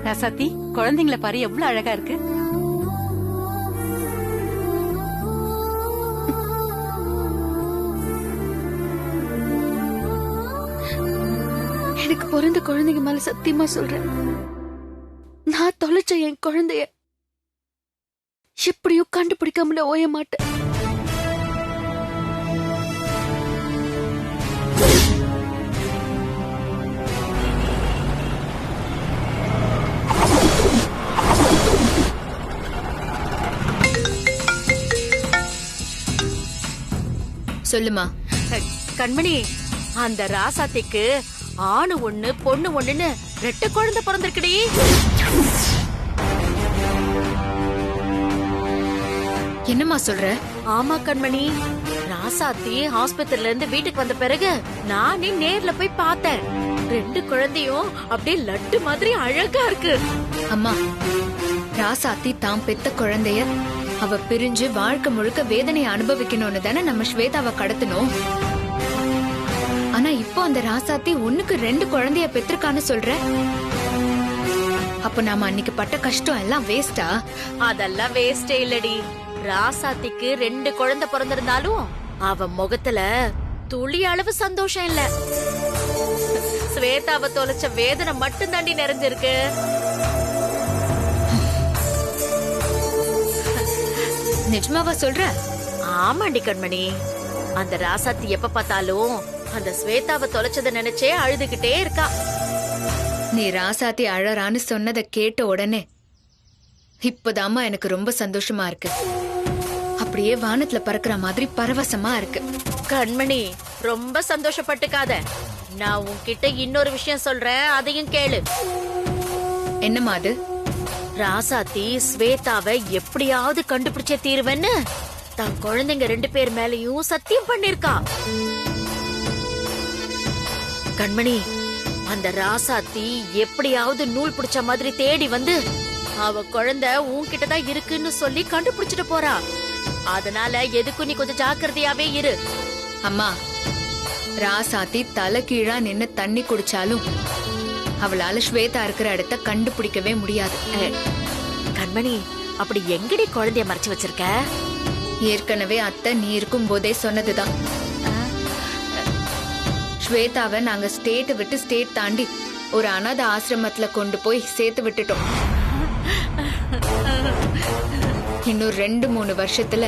ரசாத்தி, குழந்தைங்கள பாரு எவ்வளவு அழகா இருக்கு. எனக்கு பிறந்த குழந்தைங்க மேல சத்தியமா சொல்றேன், நான் தொலைச்ச என் குழந்தைய எப்படியும் கண்டுபிடிக்காமல ஓய மாட்டேன். சொல்லுமா. கண்மணி, அந்த ராசாத்திக்கு ஆணு ஒண்ணு பொண்ணு ஒண்ணுன்னு 2 குழந்தை பிறந்திருக்குடி. என்னம்மா சொல்ற? ஆமா கண்மணி, ராசாத்தி ஆஸ்பத்திரில இருந்து வீட்டுக்கு வந்த பிறகு நானே நேர்ல போய் பார்த்தேன். 2 குழந்தையும் அப்படியே லட்டு மாதிரி அழகா இருக்கு. அம்மா, ராசாத்தி தான் பெத்த குழந்தைய அவ பிரிஞ்சு வாழ்க்கை முழுக்க வேதனையை அனுபவிக்கணும்னு தானே நம்ம ஸ்வேதாவை கடத்தணும். ஆனா இப்போ அந்த ராசாத்தி 1க்கு 2 குழந்தைய பெற்றிருக்கான்னு சொல்ற. அப்ப நாம அன்னைக்கு பட்ட கஷ்டம் எல்லாம் வேஸ்டா? அதெல்லாம் வேஸ்டே இல்லடி. ராசாத்திக்கு 2 குழந்தை பிறந்திருந்தாலும் அவ முகத்துல துளி அளவு சந்தோஷம் இல்ல. ஸ்வேதாவை தொலைச்ச வேதனை மட்டும் தாண்டி நிறைஞ்சிருக்கு. நிஜமாவா சொல்ற? ஆமாண்டி கண்மணி, அந்த ராசாத்தி எப்ப பார்த்தாலும் அந்த ஸ்வேதாவை தொலைச்சத நினைச்சே அழுதுகிட்டே இருக்கா. நீ ராசாத்தி அழறான்னு சொன்னதை கேட்ட உடனே இப்பதாம்மா எனக்கு ரொம்ப சந்தோஷமா இருக்கு. அப்படியே வானத்துல பறக்கிற மாதிரி பரவசமா இருக்கு. கண்மணி, ரொம்ப சந்தோஷப்பட்டுக்காத. நான் உன்கிட்ட இன்னொரு விஷயம் சொல்றேன், அதையும் கேளு. என்னம்மா அது? ராசாத்தி ஸ்வேதாவை எப்படியாவது கண்டுபிடிச்சே தீருவேன்னு தான் குழந்தைங்க 2 பேர் மேலயும் சத்தியம் பண்ணிருக்கா. கண்மணி, அந்த ராசாத்தி எப்படியாவது நூல் பிடிச்ச மாதிரி தேடி வந்து அவ குழந்தை உன்கிட்டதான் இருக்குன்னு சொல்லி கண்டுபிடிச்சிட்டு போறா. அதனால எதுக்கும் நீ கொஞ்சம் ஜாக்கிரதையாவே இரு. அம்மா, ராசாத்தி தலை கீழா நின்னு தண்ணி குடிச்சாலும் அவளால ஸ்வேதா இருக்கிற இடத்த கண்டுபிடிக்கவே முடியாது. கண்மணி, அப்படி எங்கடி குழந்தைய மறைச்சு வச்சிருக்க? ஏற்கனவே அத்தை நீ இருக்கும் போதே சொன்னதுதான். ஸ்வேதாவை நாங்க ஸ்டேட் விட்டு ஸ்டேட் தாண்டி ஒரு அனாதை ஆசிரமத்துல கொண்டு போய் சேர்த்து விட்டுட்டோம். இன்னும் 2-3 வருஷத்துல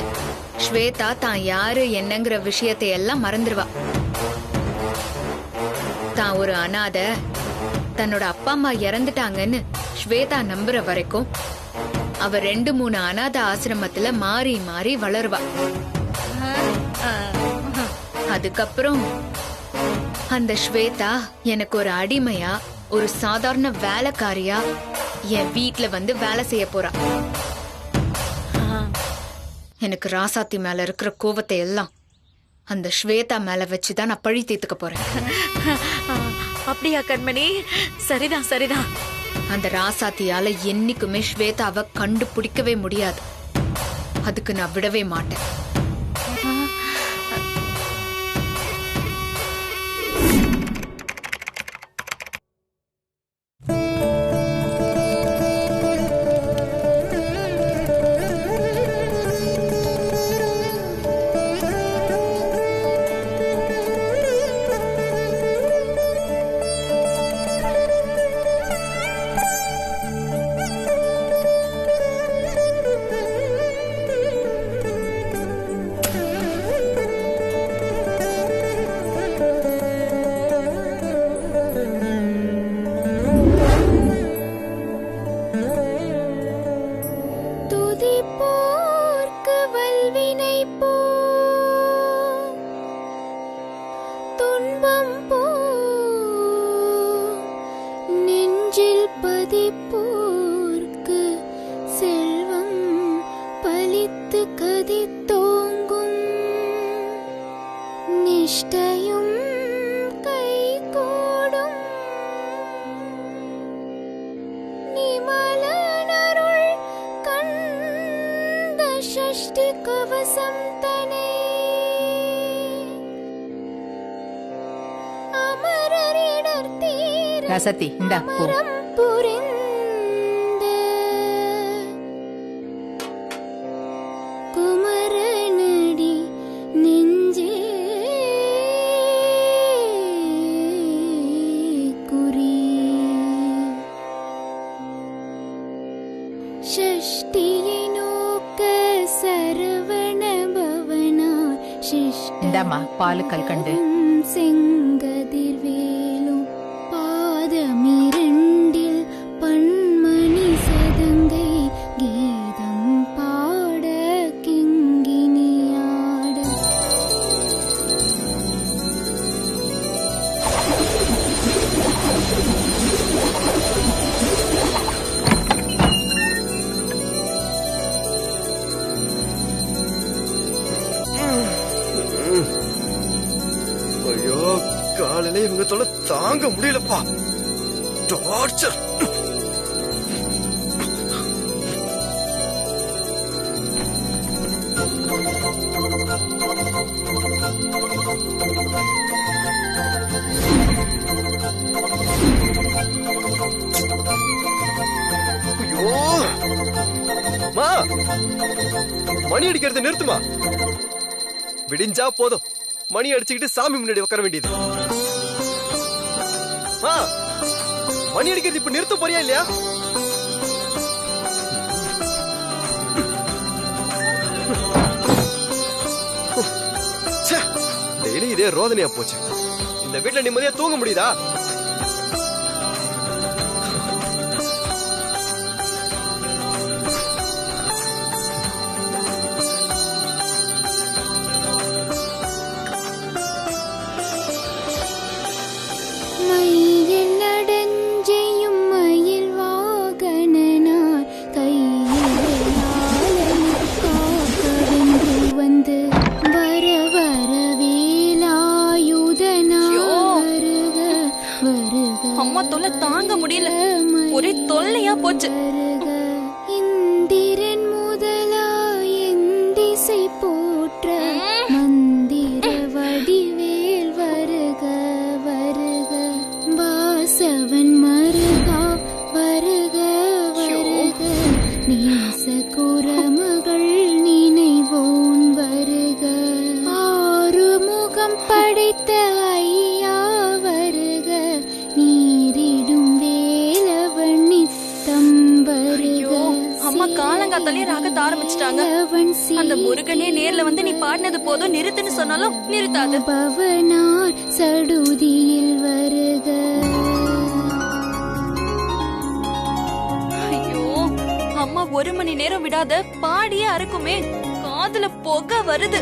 ஸ்வேதா தான் யாரு என்னங்கிற விஷயத்தை எல்லாம் மறந்துடுவா. தான் ஒரு அனாதை, தன்னோட அப்பா அம்மா இறந்துட்டாங்கன்னு ஸ்வேதா நம்புற வரைக்கும் அவ 2-3 அனாத ஆசிரமத்துல மாறி மாறி வளருவா. அதுக்கப்புறம் அந்த ஸ்வேதா எனக்கு ஒரு அடிமையா, ஒரு சாதாரண வேலைக்காரியா என் வீட்ல வந்து வேலை செய்ய போறா. எனக்கு ராசாத்தி மேல இருக்கிற கோவத்தை எல்லாம் அந்த ஸ்வேதா மேல வச்சுதான் நான் பழி தீர்த்துக்க போறேன். அப்படியா கண்மணி? சரிதான் சரிதான். அந்த ராசாத்தியால என்னைக்குமே ஸ்வேதாவை கண்டுபிடிக்கவே முடியாது. அதுக்கு நான் விடவே மாட்டேன். ராசாத்தி, இந்தா போ. இந்தாம்மா பாலு கல்கண்டு. செங்கதிர் வேலும் பாதமிரண்டில் பன்மணி சதங்கை கீதம் பாட கிங்கினியாட. ஐயோ, காலையில இவங்க தொலை தாங்க முடியலப்பா. டார்ச்சர். ஐயோ, மா, மணி அடிக்கிறது நிறுத்துமா. விடிஞ்சா போதும், மணி அடிச்சுக்கிட்டு சாமி முன்னாடி உட்கார வேண்டியது. மணி அடிக்கிறது இப்ப நிறுத்த போறியா இல்லையா? டெய்லி இதே ரோதனையா போச்சு. இந்த வீட்டுல நிம்மதியா தூங்க முடியுதா? மையில் நடஞ்செய்யும் மயில் வாகனனார் கையில் காக்கவென்று வந்து வர வர வேலாயுதனார் வருக வருக. அம்மா தொல்லை தாங்க முடியல, ஒரே தொல்லையா போச்சு. இந்திரன் முதலா எந்திசை போற்ற மந்திர வடிவேல் வருக வருக. வாசவன் மருகா வருக வருக. நேச குரமகள் நினைவோன் வருக. ஆறுமுகம் படைத்த ஐயா வருக. நீரிடும் வேலவன் நித்தம் வருக. அம்மா காலங்காத்தாலே ராகத்த ஆரம்பிச்சிட்டாங்க. அந்த முருகனே நேர்ல வந்து நீ பாடினது போதும் நிறுத்துன்னு சொன்னாலும் நிறுத்தாது. பவனார் சடுதியில் வருக. ஐயோ, அம்மா 1 மணி நேரம் விடாத பாடியே அறுக்குமே. காதுல புகை வருது.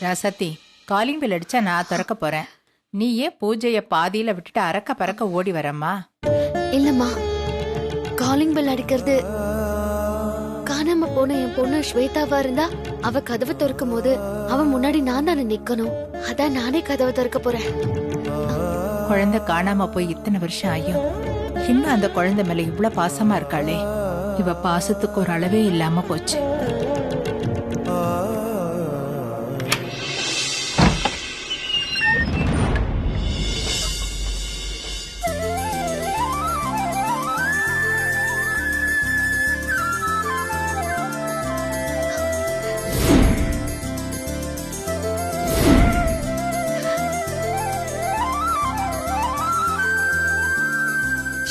ராசத்தி, காலிங் பெல் அடிச்சா நான் திறக்க போறேன். நீ ஏன் பூஜைய பாதியில விட்டுட்டு அறக்க பறக்க ஓடி வரம்மா? இல்லம்மா, காலிங் பெல் அடிக்கிறது காணாம போன என் பொண்ணு ஸ்வேதாவா இருந்தா அவ கதவை திறக்கும் போது அவன் முன்னாடி நான் தானே நிக்கணும். அதான் நானே கதவை திறக்க போறேன். குழந்தை காணாம போய் இத்தனை வருஷம் ஆயும் இன்னும் அந்த குழந்தை மேல இவ்வளவு பாசமா இருக்காளே. இவ பாசத்துக்கு ஒரு அளவே இல்லாம போச்சு.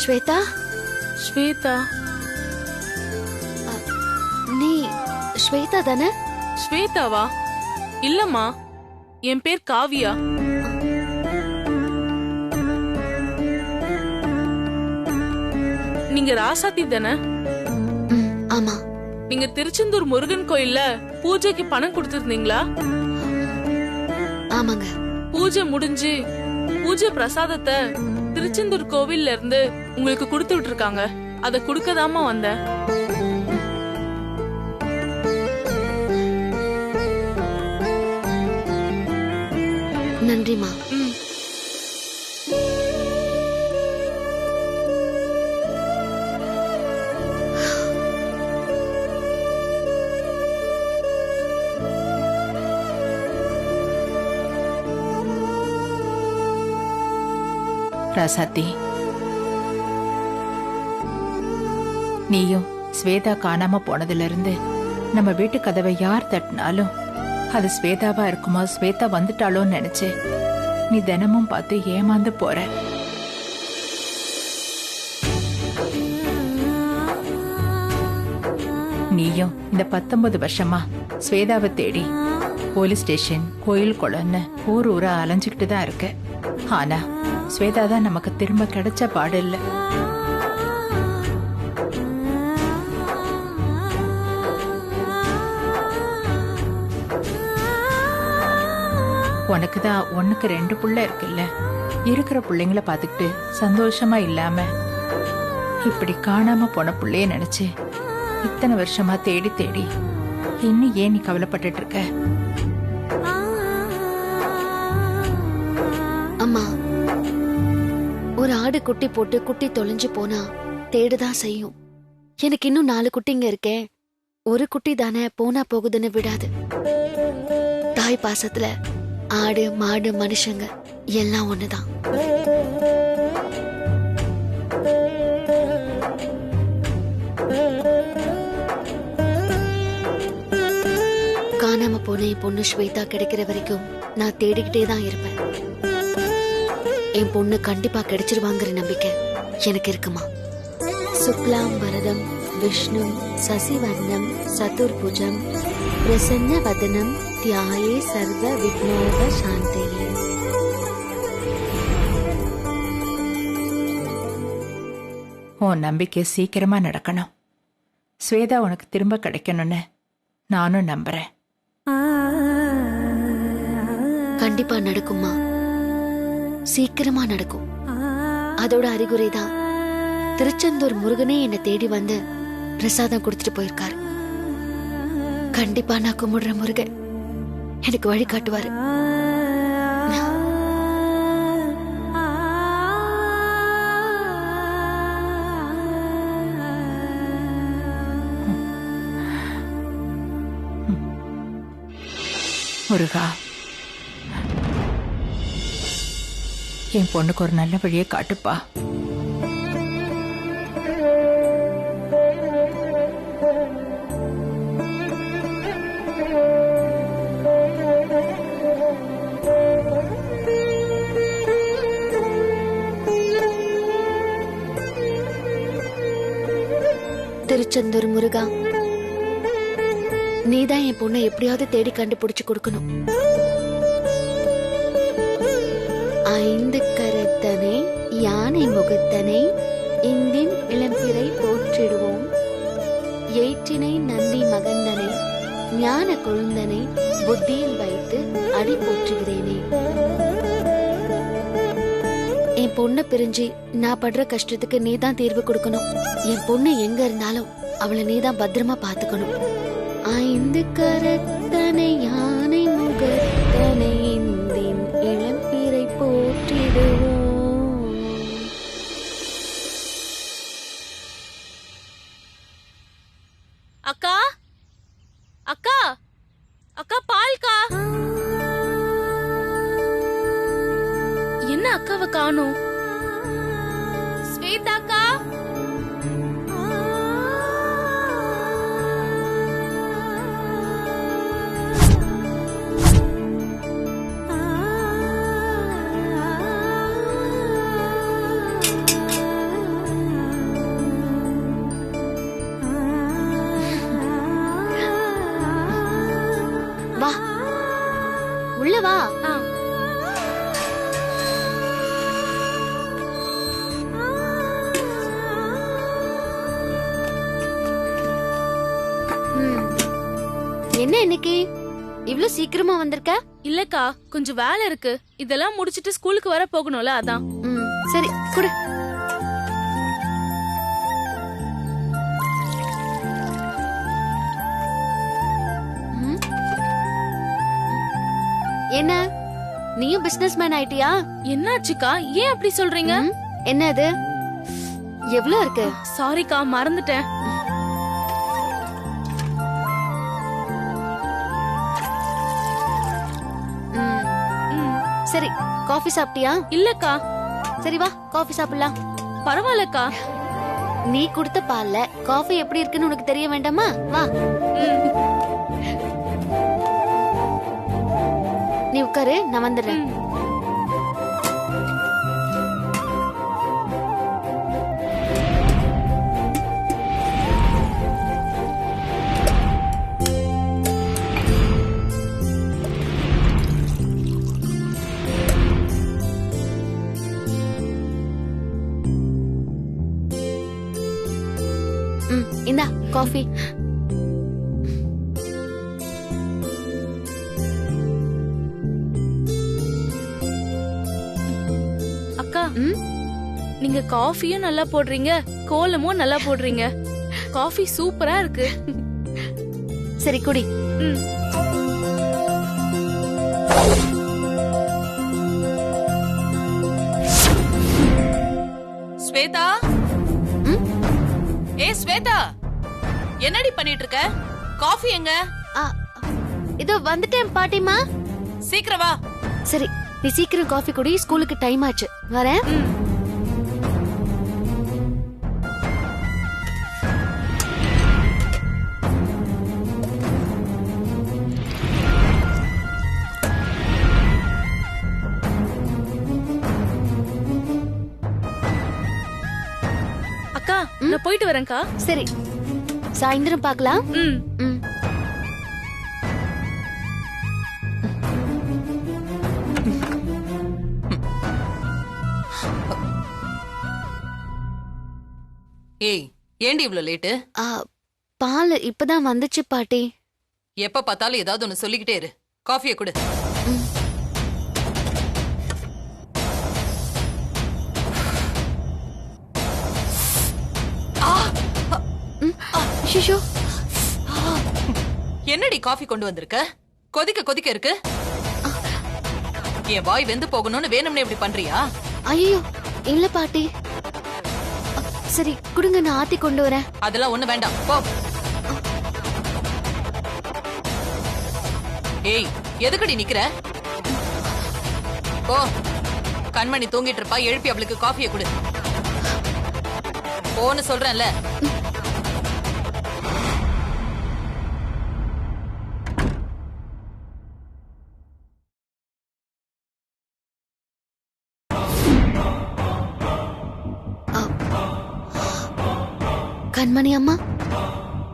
ஸ்வேதா, ஸ்வேதா? நீ ஸ்வேதா தானே? ஸ்வேதாவா? இல்லம்மா, என் பேர் காவியா. நீங்க ராசாத்தி தானே? ஆமா. நீங்க திருச்செந்தூர் முருகன் கோயில்ல பூஜைக்கு பணம் கொடுத்திருந்தீங்களா? ஆமாங்க. பூஜை முடிஞ்சு பூஜை பிரசாதத்தை திருச்செந்தூர் கோவில்ல இருந்து உங்களுக்கு கொடுத்து விட்டுருக்காங்க. அதை கொடுக்கதாமா வந்தேன். நன்றிமா. ராசாத்தி, நீயும் ஸ்வேதா காணாம போனதுல இருந்து நம்ம வீட்டு கதவை யார் தட்டினாலும் அது ஸ்வேதாவா இருக்குமா, ஸ்வேதா வந்துட்டாளோன்னு நினைச்சு நீ தினமும் பார்த்து ஏமாந்து போற. நீயும் இந்த 19 வருஷமா ஸ்வேதாவை தேடி போலீஸ் ஸ்டேஷன், கோயில், குளம்னு ஊர் ஊரா அலைஞ்சுக்கிட்டு தான் இருக்க. ஆனா ஸ்வேதா தான் நமக்கு திரும்ப கிடைச்ச பாடு இல்ல. உனக்குதான் 1க்கு 2 புள்ள இருக்குல்ல. இருக்கிற பிள்ளைங்களை பாத்துக்கிட்டு சந்தோஷமா இல்லாம இப்படி காணாம போன பிள்ளைய நினைச்சு இத்தனை வருஷமா தேடி தேடி இன்னும் ஏன் நீ கவலைப்பட்டுட்டு இருக்க? அம்மா, ஒரு ஆடு குட்டி போட்டு குட்டி தொலைஞ்சு போனா தேடுதான் செய்யும். எனக்கு இன்னும் 4 குட்டிங்க இருக்கேன். ஒரு குட்டி தானே போனா போகுதுன்னு விடாது. தாய் பாசத்துல ஆடு, மாடு, மனுஷங்க எல்லாம் ஒண்ணுதான். காணாம போன என் பொண்ணு ஸ்வேதா கிடைக்கிற வரைக்கும் நான் தேடிக்கிட்டே தான் இருப்பேன். என் பொண்ணு கண்டிப்பா கிடைச்சிருவாங்கிற நம்பிக்கை எனக்கு இருக்குமா. சுக்லாம் வரதம் விஷ்ணு சசிவர்ணம் சதுர்புஜம் பிரசன்ன வதனம் தியாயே சர்வ விக்னோப சாந்தையே. உன் நம்பிக்கை சீக்கிரமா நடக்கணும். ஸ்வேதா உனக்கு திரும்ப கிடைக்கணும்னு நானும் நம்புறேன். கண்டிப்பா நடக்குமா, சீக்கிரமா நடக்கும். அதோட அறிகுறிதான் திருச்செந்தூர் முருகனே என்னை தேடி வந்து பிரசாதம் கொடுத்துட்டு போயிருக்காரு. கண்டிப்பா நான் கும்பிடுற முருகன் எனக்கு வழி காட்டுவாரு. முருகா, என் பொண்ணுக்கு ஒரு நல்ல வழியை காட்டுப்பா. திருச்செந்தூர் முருகா, நீதான் என் பொண்ணை எப்படியாவது தேடி கண்டுபிடிச்சு கொடுக்கணும். 5 கரத்தனை யானை முகத்தனை இந்தின் இளம்பிறை போற்றிடுவோம். ஏற்றினை நந்தி மகந்தனை ஞான கொழுந்தனை புத்தியில் வைத்து அடி போற்றுகிறேனே. என் பொண்ணை பிரிஞ்சு நான் படுற கஷ்டத்துக்கு நீதான் தீர்வு கொடுக்கணும். என் பொண்ணு எங்க இருந்தாலும் அவளை நீதான் பத்திரமா பாத்துக்கணும். 5 கரத்தனை யானை முகத்தனை இந்தின் இளம்பிறை போற்றிடுவோம். அக்கா, அக்கா, அக்கா, பால்கா. என்ன அக்காவை காணோம்? ஸ்வேதாக்கா, இன்னைக்கு இவ்ளோ சீக்கிரமா வந்திருக்க? இல்லக்கா கொஞ்சம் வேலை இருக்கு. இதெல்லாம் முடிச்சிட்டு ஸ்கூலுக்கு வர போகணும்ல, அதான். சரி குடு. என்ன நீயும் பிசினஸ் மேன் ஆயிட்டியா? என்னாச்சுக்கா, ஏன் அப்படி சொல்றீங்க? என்ன அது? எவ்ளோ இருக்கு? சாரிக்கா, மறந்துட்டேன். சரி, காஃபி சாப்பிட்டியா? இல்லக்கா. சரி வா காஃபி சாப்பிடலாம். பரவாயில்லக்கா. நீ கொடுத்த பால்ல காஃபி எப்படி இருக்குன்னு உனக்கு தெரிய வேண்டாமா? வா. நீ உட்காரு, நான் வந்துடுறேன். இந்தா காஃபி. அக்கா, நீங்க காஃபியும் நல்லா போடுறீங்க, கோலமும் நல்லா போடுறீங்க. காஃபி சூப்பரா இருக்கு. சரி குடி. ஸ்வேதா, ஏ ஸ்வேதா, என்னடி பண்ணிட்டு இருக்க? காஃபி எங்க? இதோ வந்துட்டேன் பாட்டிமா. சீக்கிரம் வா. சரி, நீ சீக்கிரம் காஃபி குடி, ஸ்கூலுக்கு டைம் ஆச்சு. வரேன். அக்கா, நான் போயிட்டு வரேன்க்கா. சரி, சாயந்தரம் பார்க்கலாம். ஏய், ஏண்டி இவ்ளோ லேட்டு? பால் இப்பதான் வந்துச்சு பாட்டி. எப்ப பார்த்தாலும் ஏதாவது ஒன்னு சொல்லிக்கிட்டே இரு. காஃபியை கொடு. என்னடி காஃபி கொண்டு வந்திருக்க? கொதிக்க கொதிக்க இருக்கு. என் வாய் வெந்து போகணும்னு வேணும்னே இப்படி பண்றியா? ஐயோ இல்ல பாட்டி. சரி குடுங்க, நான் ஆத்தி கொண்டு வரேன். அதெல்லாம் ஒண்ணு வேண்டாம், போ. ஏய், எதுக்குடி நிக்கிற? போ. கண்மணி தூங்கிட்டு இருப்பா, எழுப்பி அவளுக்கு காஃபியை கொடு. போன்னு சொல்றேன்ல. கண்மணி அம்மா,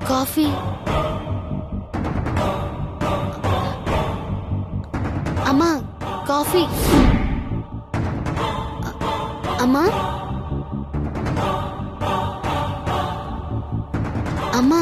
காஃபி. அம்மா காஃபி. அம்மா அம்மா